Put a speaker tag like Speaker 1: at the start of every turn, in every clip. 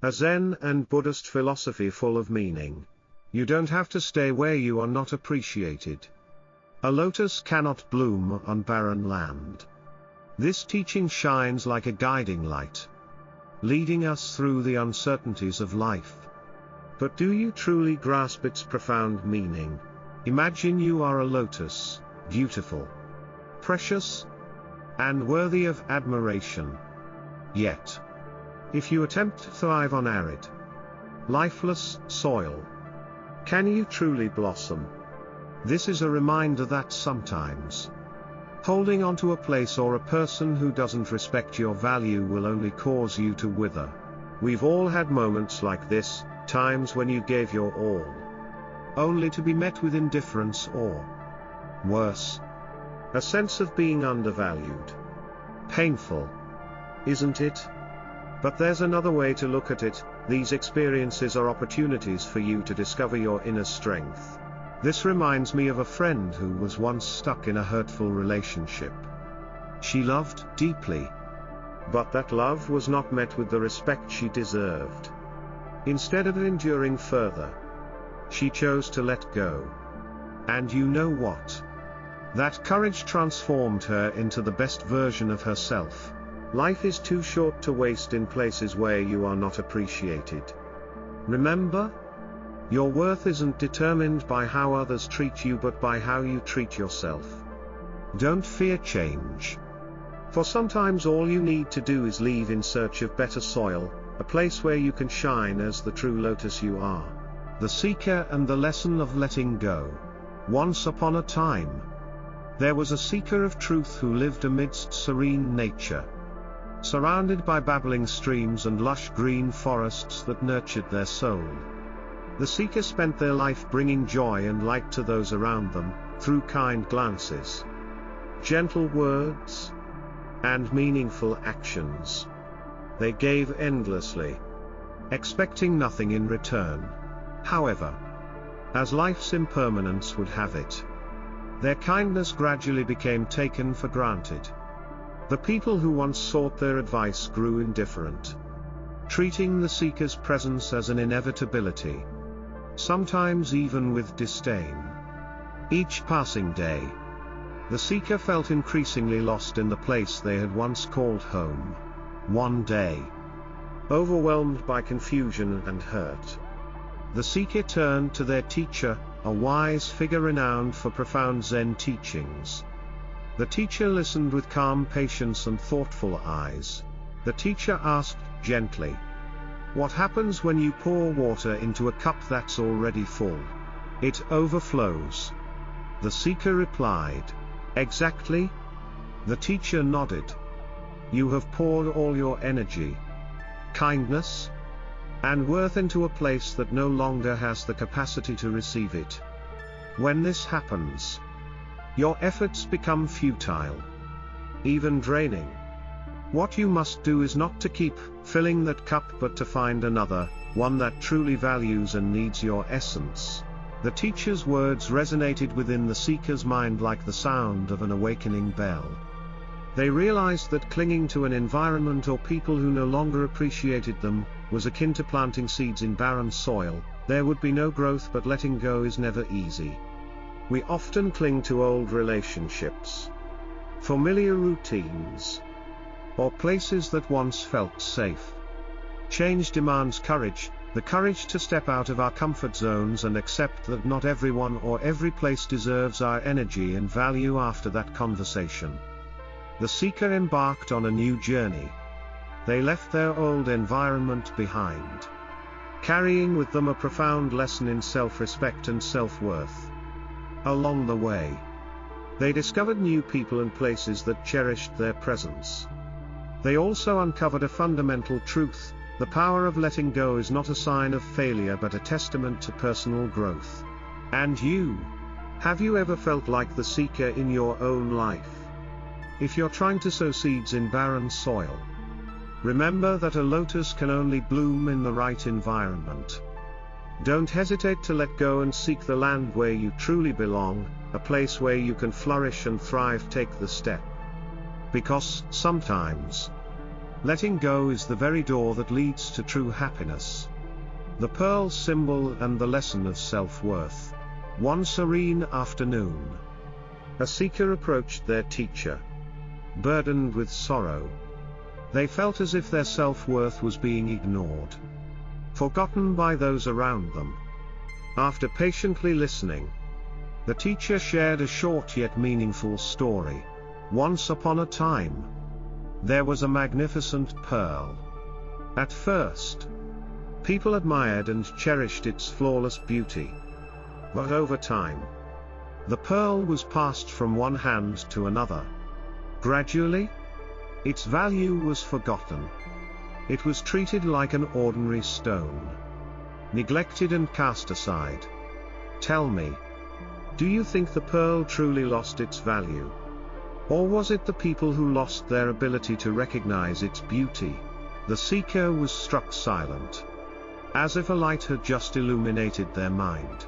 Speaker 1: A Zen and Buddhist philosophy full of meaning. You don't have to stay where you are not appreciated. A lotus cannot bloom on barren land. This teaching shines like a guiding light, leading us through the uncertainties of life. But do you truly grasp its profound meaning? Imagine you are a lotus, beautiful, precious, and worthy of admiration. Yet, if you attempt to thrive on arid, lifeless soil, can you truly blossom? This is a reminder that sometimes, holding on to a place or a person who doesn't respect your value will only cause you to wither. We've all had moments like this, times when you gave your all, only to be met with indifference or, worse, a sense of being undervalued. Painful, isn't it? But there's another way to look at it. These experiences are opportunities for you to discover your inner strength. This reminds me of a friend who was once stuck in a hurtful relationship. She loved deeply, but that love was not met with the respect she deserved. Instead of enduring further, she chose to let go. And you know what? That courage transformed her into the best version of herself. Life is too short to waste in places where you are not appreciated. Remember, your worth isn't determined by how others treat you but by how you treat yourself. Don't fear change. For sometimes all you need to do is leave in search of better soil, a place where you can shine as the true lotus you are. The Seeker and the Lesson of Letting Go. Once upon a time, there was a seeker of truth who lived amidst serene nature, surrounded by babbling streams and lush green forests that nurtured their soul. The seeker spent their life bringing joy and light to those around them, through kind glances, gentle words, and meaningful actions. They gave endlessly, expecting nothing in return. However, as life's impermanence would have it, their kindness gradually became taken for granted. The people who once sought their advice grew indifferent, treating the seeker's presence as an inevitability, sometimes even with disdain. Each passing day, the seeker felt increasingly lost in the place they had once called home. One day, overwhelmed by confusion and hurt, the seeker turned to their teacher, a wise figure renowned for profound Zen teachings. The teacher listened with calm patience and thoughtful eyes. The teacher asked gently, "What happens when you pour water into a cup that's already full? It overflows." The seeker replied, "Exactly." The teacher nodded. "You have poured all your energy, kindness, and worth into a place that no longer has the capacity to receive it. When this happens, your efforts become futile, even draining. What you must do is not to keep filling that cup but to find another, one that truly values and needs your essence." The teacher's words resonated within the seeker's mind like the sound of an awakening bell. They realized that clinging to an environment or people who no longer appreciated them was akin to planting seeds in barren soil. There would be no growth, but letting go is never easy. We often cling to old relationships, familiar routines, or places that once felt safe. Change demands courage, the courage to step out of our comfort zones and accept that not everyone or every place deserves our energy and value. After that conversation, the seeker embarked on a new journey. They left their old environment behind, carrying with them a profound lesson in self-respect and self-worth. Along the way, they discovered new people and places that cherished their presence. They also uncovered a fundamental truth: the power of letting go is not a sign of failure but a testament to personal growth. And you? Have you ever felt like the seeker in your own life? If you're trying to sow seeds in barren soil, remember that a lotus can only bloom in the right environment. Don't hesitate to let go and seek the land where you truly belong, a place where you can flourish and thrive. Take the step. Because sometimes, Letting go is the very door that leads to true happiness. The pearl symbol and the lesson of self-worth. One serene afternoon, a seeker approached their teacher, burdened with sorrow. They felt as if their self-worth was being ignored, forgotten by those around them. After patiently listening, the teacher shared a short yet meaningful story. Once upon a time, there was a magnificent pearl. At first, people admired and cherished its flawless beauty. But over time, the pearl was passed from one hand to another. Gradually, its value was forgotten. It was treated like an ordinary stone, neglected and cast aside. Tell me, do you think the pearl truly lost its value? Or was it the people who lost their ability to recognize its beauty? The seeker was struck silent, as if a light had just illuminated their mind.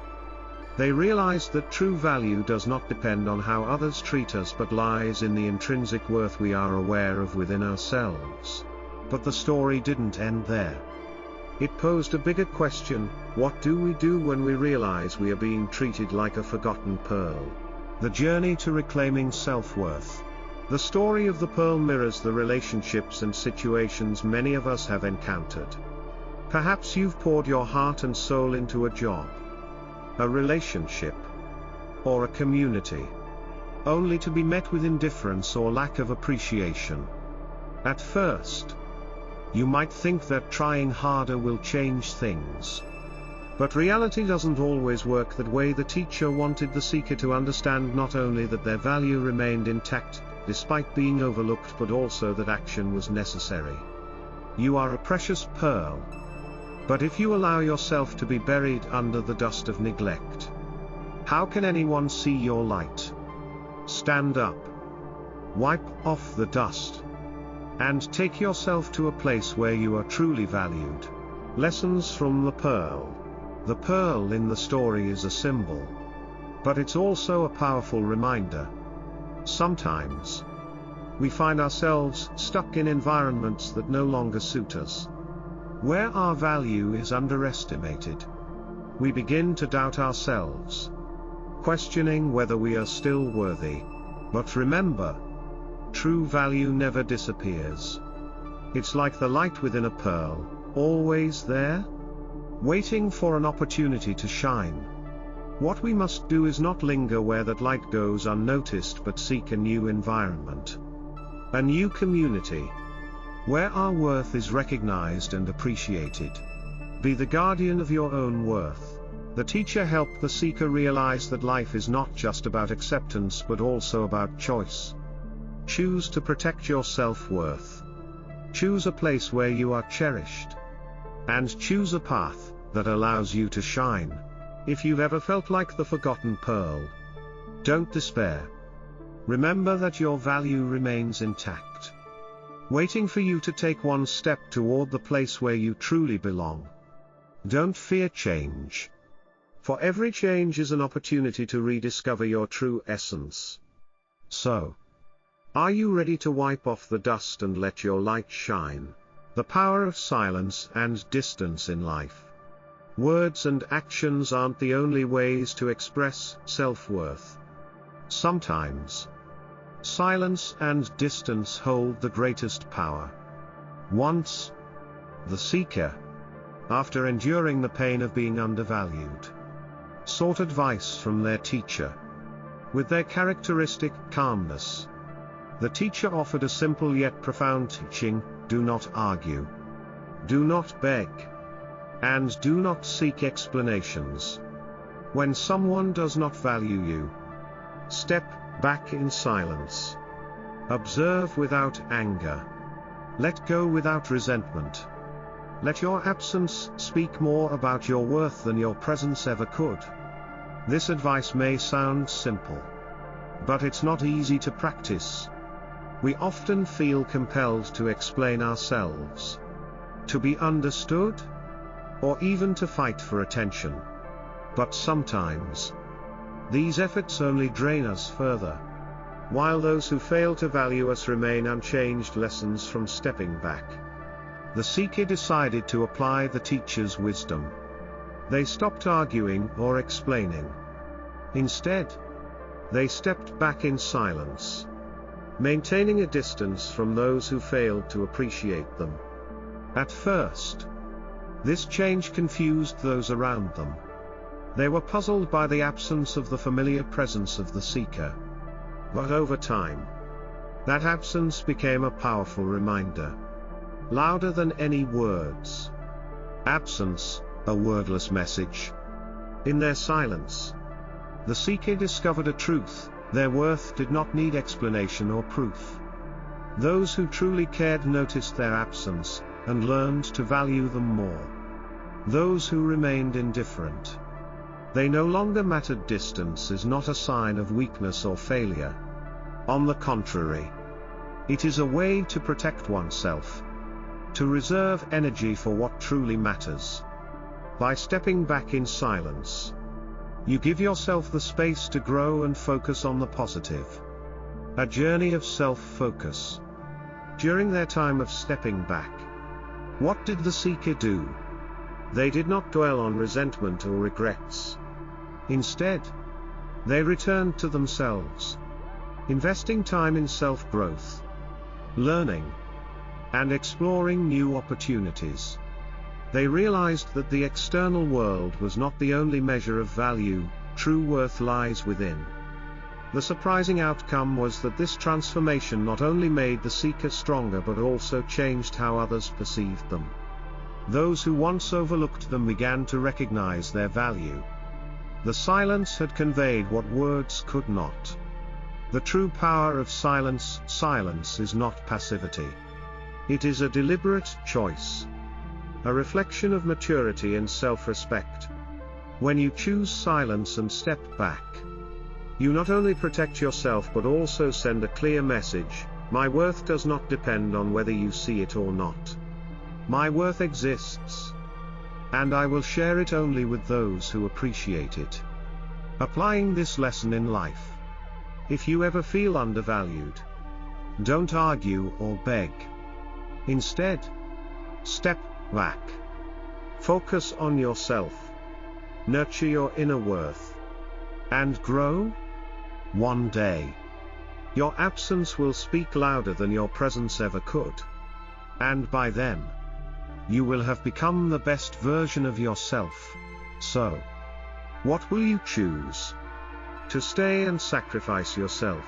Speaker 1: They realized that true value does not depend on how others treat us but lies in the intrinsic worth we are aware of within ourselves. But the story didn't end there. It posed a bigger question: what do we do when we realize we are being treated like a forgotten pearl? The journey to reclaiming self-worth. The story of the pearl mirrors the relationships and situations many of us have encountered. Perhaps you've poured your heart and soul into a job, a relationship, or a community, only to be met with indifference or lack of appreciation. At first, you might think that trying harder will change things. But reality doesn't always work that way. The teacher wanted the seeker to understand not only that their value remained intact, despite being overlooked, but also that action was necessary. You are a precious pearl. But if you allow yourself to be buried under the dust of neglect, how can anyone see your light? Stand up. Wipe off the dust. And take yourself to a place where you are truly valued. Lessons from the pearl. The pearl in the story is a symbol, but it's also a powerful reminder. Sometimes, we find ourselves stuck in environments that no longer suit us, where our value is underestimated. We begin to doubt ourselves, questioning whether we are still worthy. But remember, true value never disappears. It's like the light within a pearl, always there, waiting for an opportunity to shine. What we must do is not linger where that light goes unnoticed, but seek a new environment, a new community, where our worth is recognized and appreciated. Be the guardian of your own worth. The teacher helped the seeker realize that life is not just about acceptance but also about choice. Choose to protect your self-worth. Choose a place where you are cherished. And choose a path that allows you to shine. If you've ever felt like the forgotten pearl, don't despair. Remember that your value remains intact, waiting for you to take one step toward the place where you truly belong. Don't fear change. For every change is an opportunity to rediscover your true essence. So, are you ready to wipe off the dust and let your light shine? The power of silence and distance in life. Words and actions aren't the only ways to express self-worth. Sometimes, silence and distance hold the greatest power. Once, the seeker, after enduring the pain of being undervalued, sought advice from their teacher. With their characteristic calmness, the teacher offered a simple yet profound teaching: do not argue, do not beg, and do not seek explanations. When someone does not value you, step back in silence. Observe without anger. Let go without resentment. Let your absence speak more about your worth than your presence ever could. This advice may sound simple, but it's not easy to practice. We often feel compelled to explain ourselves, to be understood, or even to fight for attention. But sometimes, these efforts only drain us further. while those who fail to value us remain unchanged. Lessons from stepping back. The seeker decided to apply the teacher's wisdom. They stopped arguing or explaining. Instead, they stepped back in silence, maintaining a distance from those who failed to appreciate them. At first, this change confused those around them. They were puzzled by the absence of the familiar presence of the seeker. But over time, that absence became a powerful reminder, louder than any words. Absence, a wordless message. In their silence, the seeker discovered a truth: their worth did not need explanation or proof. Those who truly cared noticed their absence, and learned to value them more. Those who remained indifferent, they no longer mattered. Distance is not a sign of weakness or failure. On the contrary, it is a way to protect oneself, to reserve energy for what truly matters. By stepping back in silence, you give yourself the space to grow and focus on the positive. A journey of self-focus. During their time of stepping back, what did the seeker do? They did not dwell on resentment or regrets. Instead, they returned to themselves, investing time in self-growth, learning, and exploring new opportunities. They realized that the external world was not the only measure of value. True worth lies within. The surprising outcome was that this transformation not only made the seeker stronger but also changed how others perceived them. Those who once overlooked them began to recognize their value. The silence had conveyed what words could not. The true power of silence. Silence is not passivity. It is a deliberate choice, a reflection of maturity and self-respect. When you choose silence and step back, you not only protect yourself but also send a clear message: my worth does not depend on whether you see it or not. My worth exists, and I will share it only with those who appreciate it. Applying this lesson in life. If you ever feel undervalued, don't argue or beg. Instead, step back. Focus on yourself. Nurture your inner worth, and grow. One day, your absence will speak louder than your presence ever could. And by then, you will have become the best version of yourself. So, what will you choose? To stay and sacrifice yourself,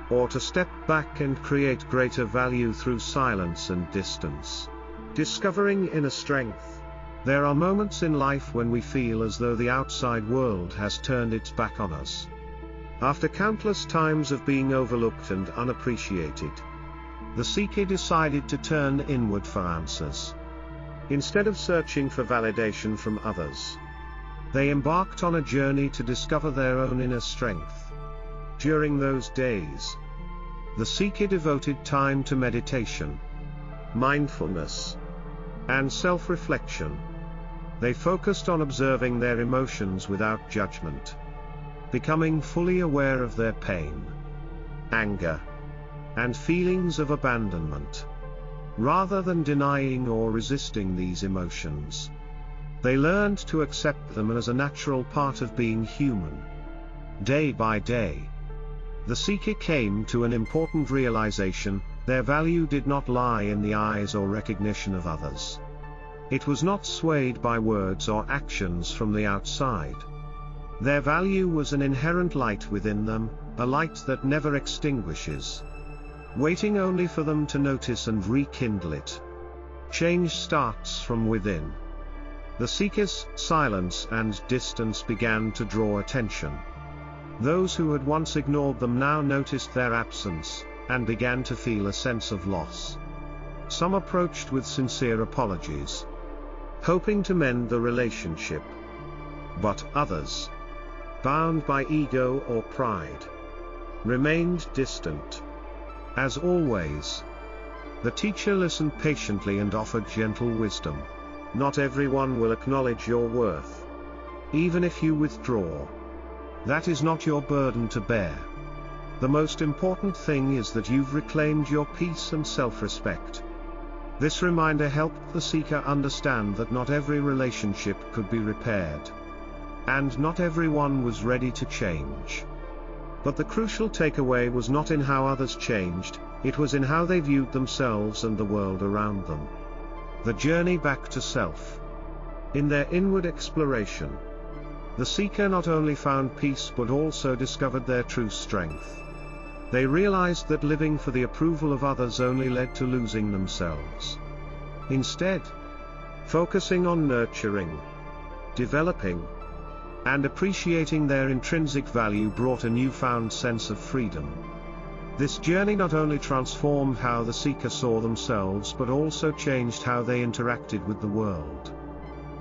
Speaker 1: or to step back and create greater value through silence and distance? Discovering inner strength. There are moments in life when we feel as though the outside world has turned its back on us. After countless times of being overlooked and unappreciated, the seeker decided to turn inward for answers. Instead of searching for validation from others, they embarked on a journey to discover their own inner strength. During those days, the seeker devoted time to meditation, mindfulness, and self-reflection. They focused on observing their emotions without judgment, becoming fully aware of their pain, anger, and feelings of abandonment. Rather than denying or resisting these emotions, they learned to accept them as a natural part of being human. Day by day, the seeker came to an important realization: their value did not lie in the eyes or recognition of others. It was not swayed by words or actions from the outside. Their value was an inherent light within them, a light that never extinguishes, waiting only for them to notice and rekindle it. Change starts from within. The seeker's silence and distance began to draw attention. Those who had once ignored them now noticed their absence, and began to feel a sense of loss. Some approached with sincere apologies, hoping to mend the relationship. But others, bound by ego or pride, remained distant. As always, the teacher listened patiently and offered gentle wisdom. Not everyone will acknowledge your worth. Even if you withdraw, that is not your burden to bear. The most important thing is that you've reclaimed your peace and self-respect. This reminder helped the seeker understand that not every relationship could be repaired. And not everyone was ready to change. But the crucial takeaway was not in how others changed, it was in how they viewed themselves and the world around them. The journey back to self. In their inward exploration, the seeker not only found peace but also discovered their true strength. They realized that living for the approval of others only led to losing themselves. Instead, focusing on nurturing, developing, and appreciating their intrinsic value brought a newfound sense of freedom. This journey not only transformed how the seeker saw themselves but also changed how they interacted with the world.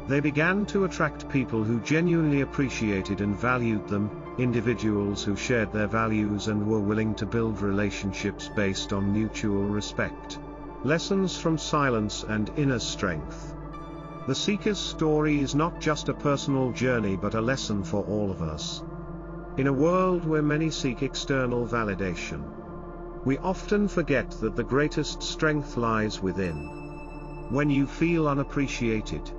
Speaker 1: They began to attract people who genuinely appreciated and valued them, individuals who shared their values and were willing to build relationships based on mutual respect. Lessons from silence and inner strength. The seeker's story is not just a personal journey but a lesson for all of us. In a world where many seek external validation, we often forget that the greatest strength lies within. When you feel unappreciated,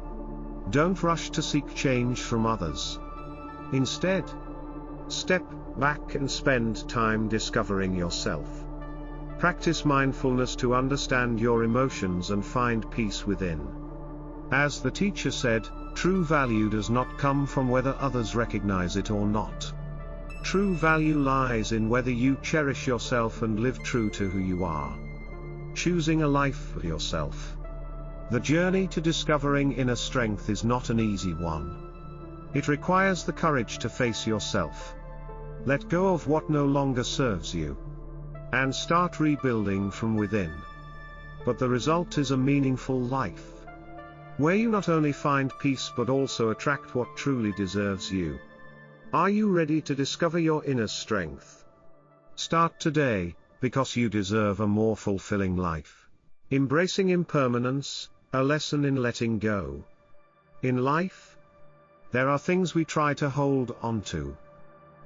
Speaker 1: don't rush to seek change from others. Instead, step back and spend time discovering yourself. Practice mindfulness to understand your emotions and find peace within. As the teacher said, true value does not come from whether others recognize it or not. True value lies in whether you cherish yourself and live true to who you are. Choosing a life for yourself. The journey to discovering inner strength is not an easy one. It requires the courage to face yourself. Let go of what no longer serves you. And start rebuilding from within. But the result is a meaningful life, where you not only find peace but also attract what truly deserves you. Are you ready to discover your inner strength? Start today, because you deserve a more fulfilling life. Embracing impermanence, a lesson in letting go. In life, there are things we try to hold onto,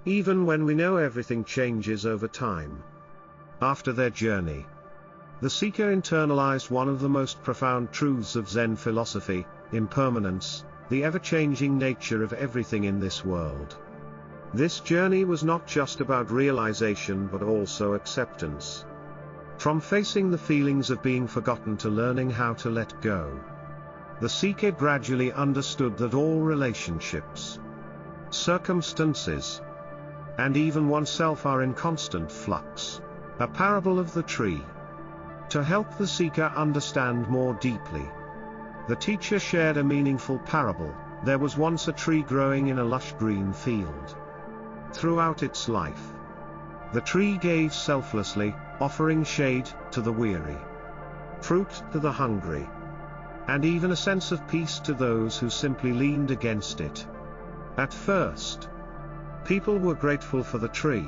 Speaker 1: even when we know everything changes over time. After their journey, the seeker internalized one of the most profound truths of Zen philosophy: impermanence, the ever-changing nature of everything in this world. This journey was not just about realization but also acceptance. From facing the feelings of being forgotten to learning how to let go, the seeker gradually understood that all relationships, circumstances, and even oneself are in constant flux. A parable of the tree. To help the seeker understand more deeply, the teacher shared a meaningful parable. There was once a tree growing in a lush green field. Throughout its life, the tree gave selflessly, offering shade to the weary, fruit to the hungry, and even a sense of peace to those who simply leaned against it. At first, people were grateful for the tree.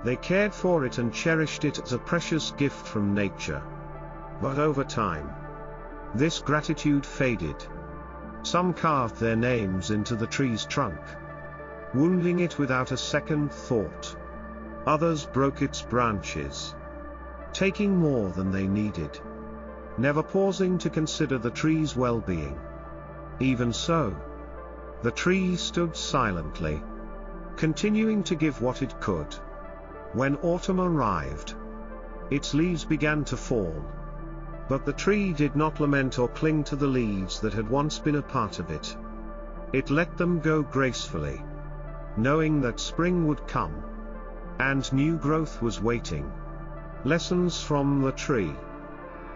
Speaker 1: They cared for it and cherished it as a precious gift from nature. But over time, this gratitude faded. Some carved their names into the tree's trunk, wounding it without a second thought. Others broke its branches, taking more than they needed, never pausing to consider the tree's well-being. Even so, the tree stood silently, continuing to give what it could. When autumn arrived, its leaves began to fall. But the tree did not lament or cling to the leaves that had once been a part of it. It let them go gracefully, knowing that spring would come, and new growth was waiting. Lessons from the tree.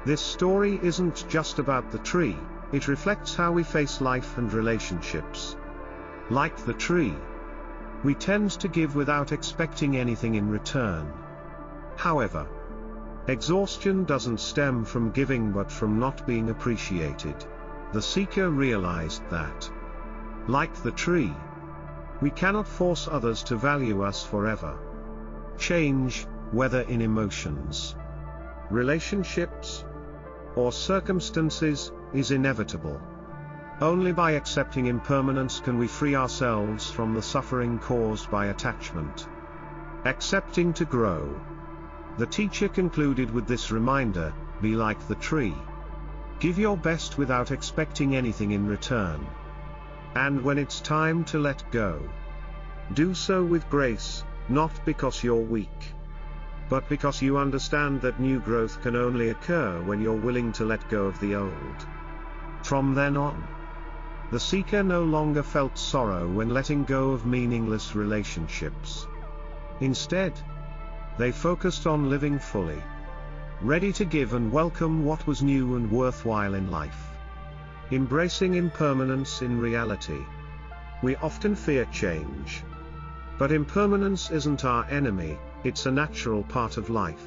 Speaker 1: This story isn't just about the tree, it reflects how we face life and relationships. Like the tree, we tend to give without expecting anything in return. However, exhaustion doesn't stem from giving but from not being appreciated. The seeker realized that, like the tree, we cannot force others to value us forever. Change, whether in emotions, relationships, or circumstances, is inevitable. Only by accepting impermanence can we free ourselves from the suffering caused by attachment. Accepting to grow. The teacher concluded with this reminder: be like the tree. Give your best without expecting anything in return. And when it's time to let go, do so with grace, not because you're weak, but because you understand that new growth can only occur when you're willing to let go of the old. From then on, the seeker no longer felt sorrow when letting go of meaningless relationships. Instead, they focused on living fully, ready to give and welcome what was new and worthwhile in life. Embracing impermanence. In reality, we often fear change. But impermanence isn't our enemy, it's a natural part of life.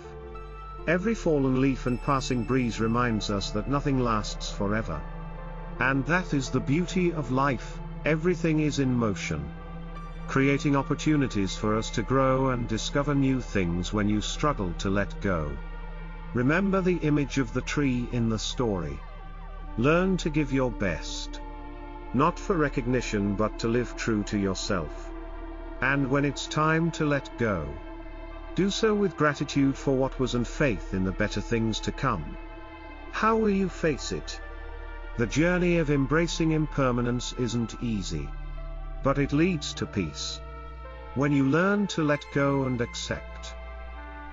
Speaker 1: Every fallen leaf and passing breeze reminds us that nothing lasts forever. And that is the beauty of life: everything is in motion, creating opportunities for us to grow and discover new things. When you struggle to let go, remember the image of the tree in the story. Learn to give your best, not for recognition but to live true to yourself. And when it's time to let go, do so with gratitude for what was and faith in the better things to come. How will you face it? The journey of embracing impermanence isn't easy, but it leads to peace. When you learn to let go and accept,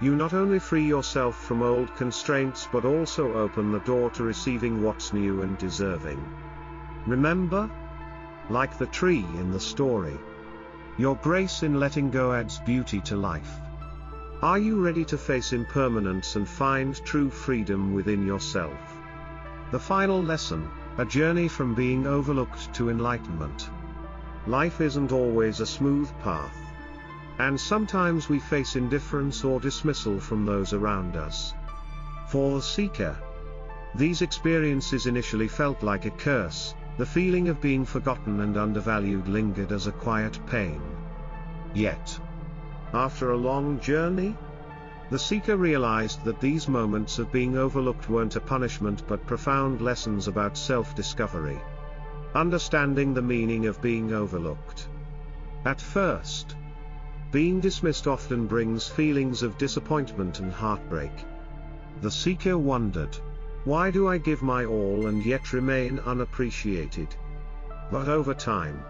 Speaker 1: you not only free yourself from old constraints but also open the door to receiving what's new and deserving. Remember, like the tree in the story, your grace in letting go adds beauty to life. Are you ready to face impermanence and find true freedom within yourself? The final lesson: a journey from being overlooked to enlightenment. Life isn't always a smooth path, and sometimes we face indifference or dismissal from those around us. For the seeker, these experiences initially felt like a curse. The feeling of being forgotten and undervalued lingered as a quiet pain. Yet, after a long journey, the seeker realized that these moments of being overlooked weren't a punishment but profound lessons about self-discovery. Understanding the meaning of being overlooked. At first, being dismissed often brings feelings of disappointment and heartbreak. The seeker wondered, why do I give my all and yet remain unappreciated? But over time,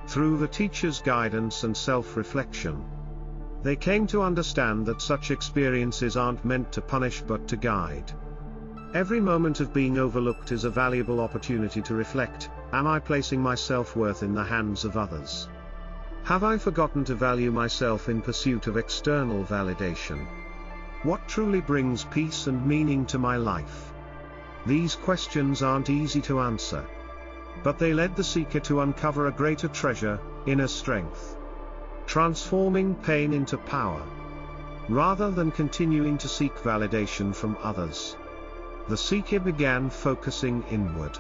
Speaker 1: through the teacher's guidance and self-reflection, they came to understand that such experiences aren't meant to punish but to guide. Every moment of being overlooked is a valuable opportunity to reflect: am I placing my self-worth in the hands of others? Have I forgotten to value myself in pursuit of external validation? What truly brings peace and meaning to my life? These questions aren't easy to answer, but they led the seeker to uncover a greater treasure: inner strength. Transforming pain into power. Rather than continuing to seek validation from others, the seeker began focusing inward.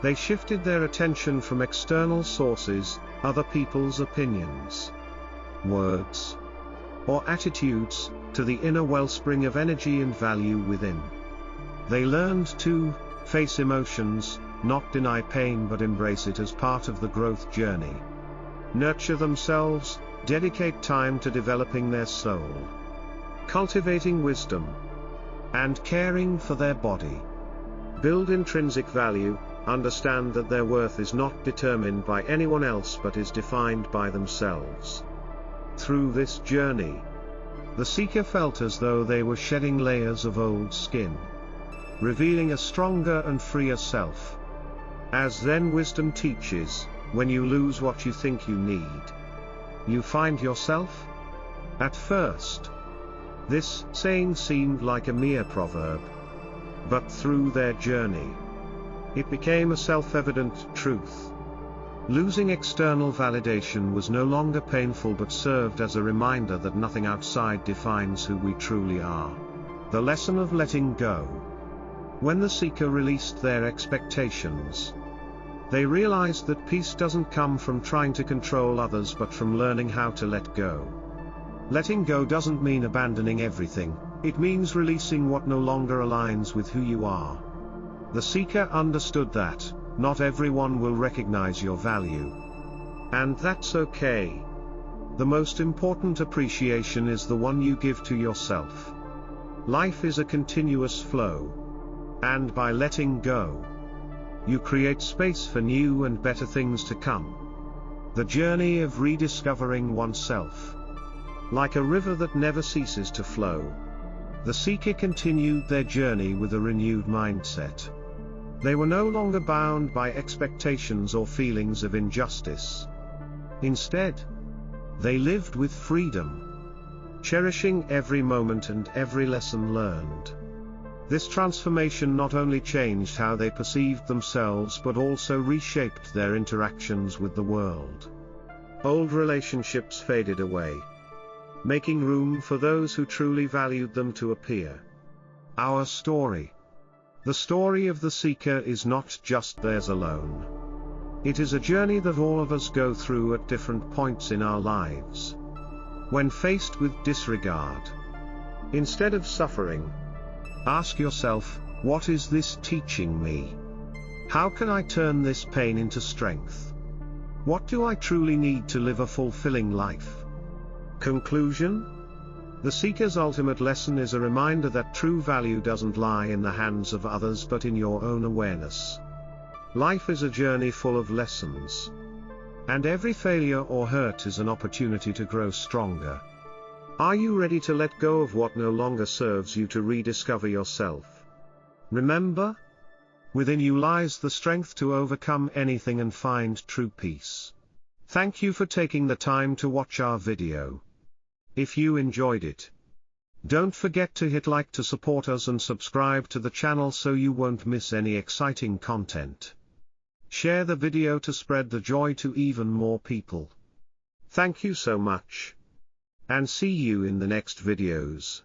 Speaker 1: They shifted their attention from external sources, other people's opinions, words, or attitudes, to the inner wellspring of energy and value within. They learned to face emotions, not deny pain but embrace it as part of the growth journey. Nurture themselves, dedicate time to developing their soul, cultivating wisdom, and caring for their body. Build intrinsic value, understand that their worth is not determined by anyone else but is defined by themselves. Through this journey, the seeker felt as though they were shedding layers of old skin, revealing a stronger and freer self. As Zen wisdom teaches, when you lose what you think you need, you find yourself? At first, this saying seemed like a mere proverb, but through their journey, it became a self-evident truth. Losing external validation was no longer painful but served as a reminder that nothing outside defines who we truly are. The lesson of letting go. When the seeker released their expectations, they realized that peace doesn't come from trying to control others but from learning how to let go. Letting go doesn't mean abandoning everything, it means releasing what no longer aligns with who you are. The seeker understood that not everyone will recognize your value, and that's okay. The most important appreciation is the one you give to yourself. Life is a continuous flow. And by letting go, you create space for new and better things to come. The journey of rediscovering oneself. Like a river that never ceases to flow, the seeker continued their journey with a renewed mindset. They were no longer bound by expectations or feelings of injustice. Instead, they lived with freedom, cherishing every moment and every lesson learned. This transformation not only changed how they perceived themselves but also reshaped their interactions with the world. Old relationships faded away, making room for those who truly valued them to appear. Our story. The story of the seeker is not just theirs alone. It is a journey that all of us go through at different points in our lives. When faced with disregard, instead of suffering, ask yourself, what is this teaching me? How can I turn this pain into strength? What do I truly need to live a fulfilling life? Conclusion? The seeker's ultimate lesson is a reminder that true value doesn't lie in the hands of others but in your own awareness. Life is a journey full of lessons. And every failure or hurt is an opportunity to grow stronger. Are you ready to let go of what no longer serves you to rediscover yourself? Remember, within you lies the strength to overcome anything and find true peace. Thank you for taking the time to watch our video. If you enjoyed it, don't forget to hit like to support us and subscribe to the channel so you won't miss any exciting content. Share the video to spread the joy to even more people. Thank you so much. And see you in the next videos.